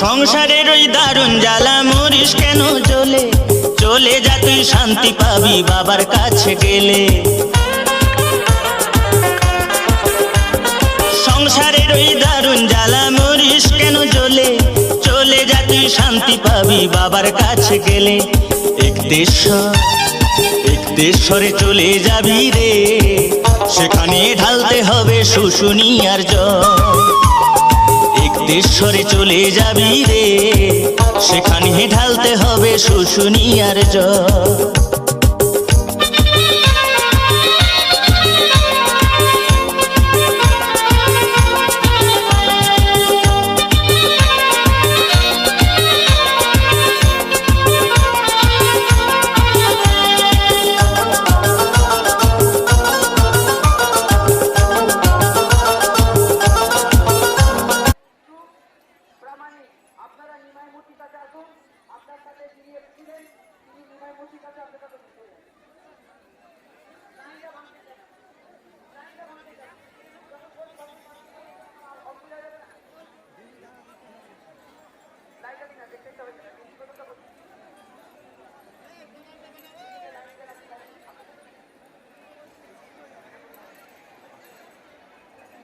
সংসারের ওই দারুণ জ্বালা মরিস কেন জ্বলে, চলে যা তুই শান্তি পাবি বাবার কাছে গেলে। সংসারের ওই দারুণ জ্বালা মরিস কেন জ্বলে, চলে যা তুই শান্তি পাবি বাবার কাছে গেলে। একদেশ্বরে চলে যাবি রে, সেখানে ঢালতে হবে শুশুনিয়ার জল। একদেশ্বরে চলে যাবি রে, সেখানে ঢালতে হবে শুশুনিয়ার জল। আপনারা নিমাই মূর্তির কাছে আসুন, আপনার সাথে যিনি এসেছিলেন তিনি নিমাই মূর্তির কাছে আপনার কাছে